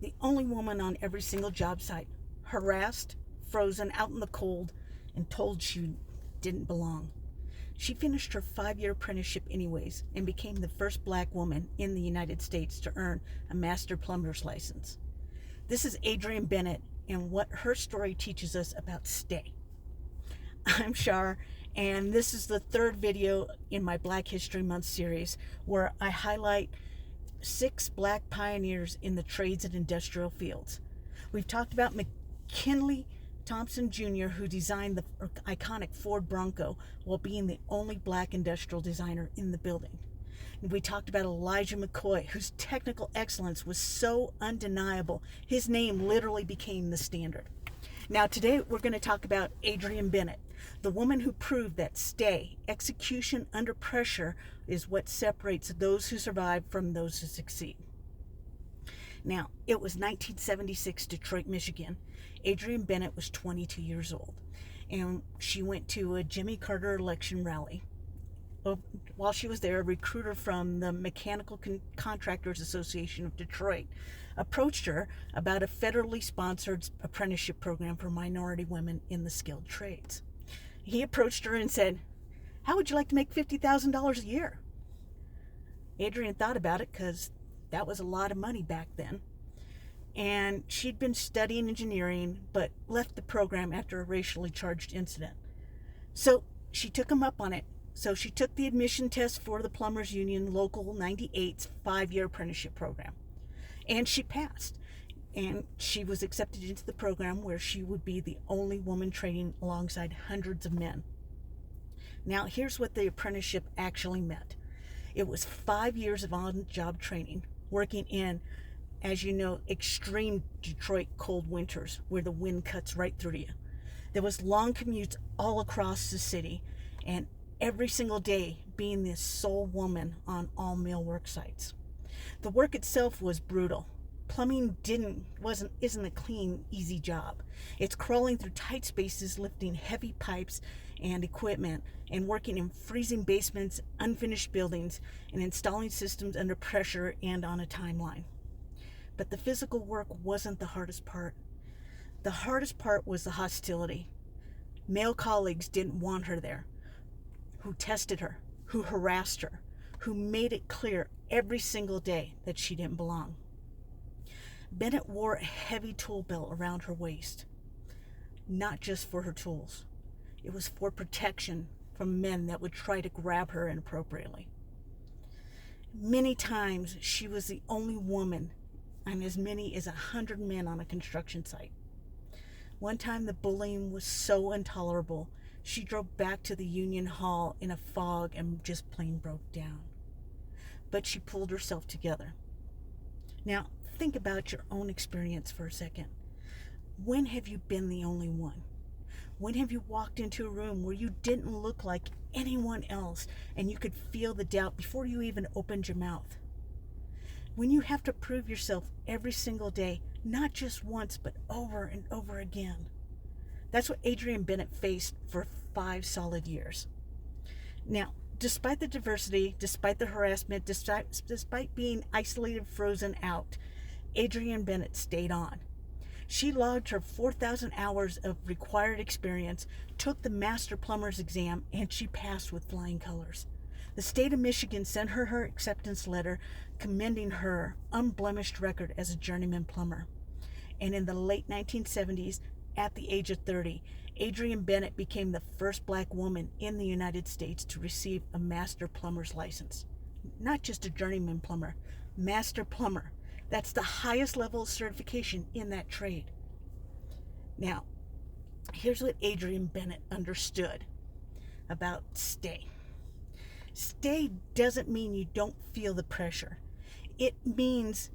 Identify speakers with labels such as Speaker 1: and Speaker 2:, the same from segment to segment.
Speaker 1: the only woman on every single job site, harassed, frozen out in the cold, and told she didn't belong. She finished her 5-year apprenticeship anyways and became the first black woman in the United States to earn a master plumber's license. This is Adrienne Bennett and what her story teaches us about stay. I'm Shar, and this is the third video in my Black History Month series where I highlight 6 black pioneers in the trades and industrial fields. We've talked about McKinley Thompson Jr., who designed the iconic Ford Bronco while being the only black industrial designer in the building. And we talked about Elijah McCoy, whose technical excellence was so undeniable, his name literally became the standard. Now today we're going to talk about Adrienne Bennett, the woman who proved that stay, execution under pressure, is what separates those who survive from those who succeed. Now, it was 1976, Detroit, Michigan. Adrienne Bennett was 22 years old, and she went to a Jimmy Carter election rally. While she was there, a recruiter from the Mechanical Contractors Association of Detroit approached her about a federally sponsored apprenticeship program for minority women in the skilled trades. He approached her and said, "How would you like to make $50,000 a year?" Adrienne thought about it because that was a lot of money back then. And she'd been studying engineering, but left the program after a racially charged incident. So she took him up on it. So she took the admission test for the Plumbers Union Local 98's 5-year apprenticeship program. And she passed. And she was accepted into the program where she would be the only woman training alongside hundreds of men. Now, here's what the apprenticeship actually meant. It was 5 years of on-job training, working in, as you know, extreme Detroit cold winters where the wind cuts right through you. There was long commutes all across the city, and every single day being the sole woman on all male work sites. The work itself was brutal. Plumbing isn't a clean, easy job. It's crawling through tight spaces, lifting heavy pipes and equipment, and working in freezing basements, unfinished buildings, and installing systems under pressure and on a timeline. But the physical work wasn't the hardest part. The hardest part was the hostility. Male colleagues didn't want her there, who tested her, who harassed her, who made it clear every single day that she didn't belong. Bennett wore a heavy tool belt around her waist, not just for her tools. It was for protection from men that would try to grab her inappropriately. Many times she was the only woman on as many as 100 men on a construction site. One time the bullying was so intolerable, she drove back to the Union Hall in a fog and just plain broke down. But she pulled herself together. Now, think about your own experience for a second. When have you been the only one? When have you walked into a room where you didn't look like anyone else and you could feel the doubt before you even opened your mouth? When you have to prove yourself every single day, not just once, but over and over again. That's what Adrienne Bennett faced for 5 solid years. Now, despite the diversity, despite the harassment, despite being isolated, frozen out, Adrienne Bennett stayed on. She logged her 4,000 hours of required experience, took the Master Plumber's exam, and she passed with flying colors. The state of Michigan sent her her acceptance letter commending her unblemished record as a journeyman plumber. And in the late 1970s, at the age of 30, Adrienne Bennett became the first black woman in the United States to receive a master plumber's license. Not just a journeyman plumber, master plumber. That's the highest level of certification in that trade. Now, here's what Adrienne Bennett understood about stay. Stay doesn't mean you don't feel the pressure. It means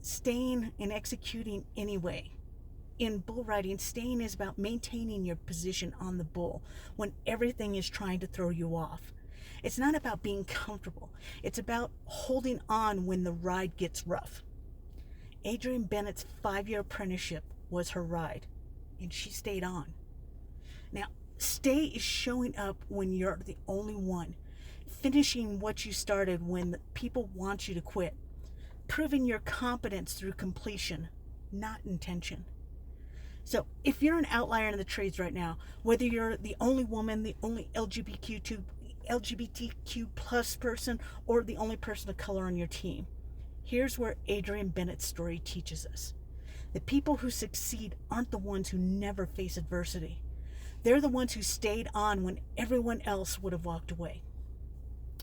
Speaker 1: staying and executing anyway. In bull riding, staying is about maintaining your position on the bull when everything is trying to throw you off. It's not about being comfortable. It's about holding on when the ride gets rough. Adrienne Bennett's 5-year apprenticeship was her ride, and she stayed on. Now, stay is showing up when you're the only one, finishing what you started when the people want you to quit, proving your competence through completion, not intention. So if you're an outlier in the trades right now, whether you're the only woman, the only LGBTQ plus person, or the only person of color on your team, here's where Adrienne Bennett's story teaches us. The people who succeed aren't the ones who never face adversity. They're the ones who stayed on when everyone else would have walked away.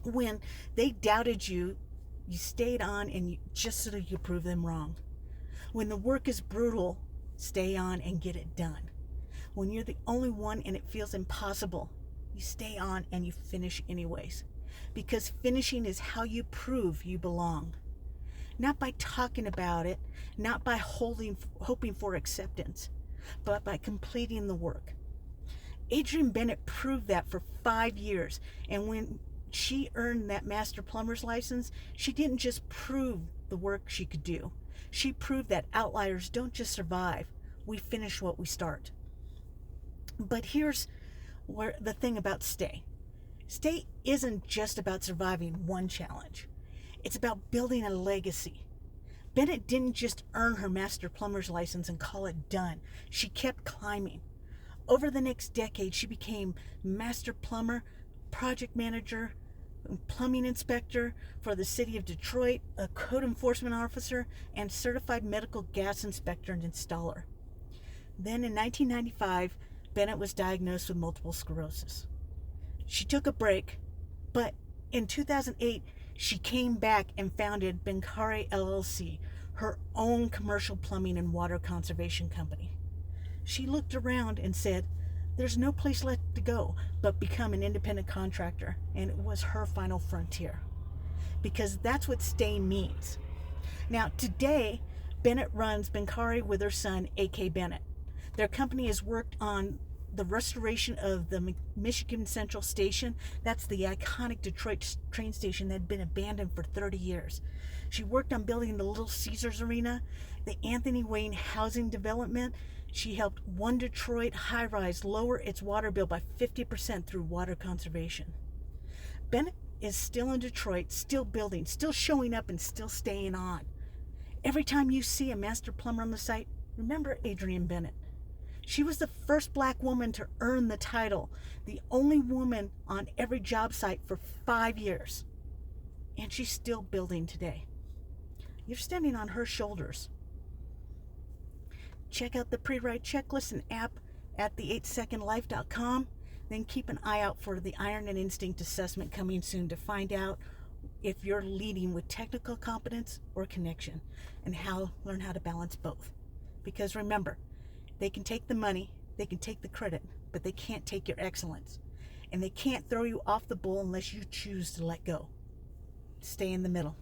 Speaker 1: When they doubted you, you stayed on just so that you prove them wrong. When the work is brutal, stay on and get it done. When you're the only one and it feels impossible, you stay on and you finish anyways. Because finishing is how you prove you belong. Not by talking about it, not by hoping for acceptance, but by completing the work. Adrienne Bennett proved that for 5 years, and when she earned that master plumber's license, she didn't just prove the work she could do. She proved that outliers don't just survive, we finish what we start. But here's where the thing about stay. Stay isn't just about surviving one challenge. It's about building a legacy. Bennett didn't just earn her master plumber's license and call it done. She kept climbing. Over the next decade, she became master plumber, project manager, plumbing inspector for the city of Detroit, a code enforcement officer, and certified medical gas inspector and installer. Then in 1995, Bennett was diagnosed with multiple sclerosis. She took a break, but in 2008, she came back and founded Benkari LLC, her own commercial plumbing and water conservation company. She looked around and said, there's no place left to go but become an independent contractor, and it was her final frontier. Because that's what stay means. Now, today, Bennett runs Benkari with her son, A.K. Bennett. Their company has worked on the restoration of the Michigan Central Station. That's the iconic Detroit train station that had been abandoned for 30 years. She worked on building the Little Caesars Arena, the Anthony Wayne housing development. She helped One Detroit high-rise lower its water bill by 50% through water conservation. Bennett is still in Detroit, still building, still showing up, and still staying on. Every time you see a master plumber on the site, remember Adrienne Bennett. She was the first black woman to earn the title, the only woman on every job site for 5 years. And she's still building today. You're standing on her shoulders. Check out the pre-write checklist and app at the8secondlife.com. Then keep an eye out for the Iron and Instinct assessment coming soon to find out if you're leading with technical competence or connection, and learn how to balance both. Because remember, they can take the money, they can take the credit, but they can't take your excellence. And they can't throw you off the bull unless you choose to let go. Stay in the middle.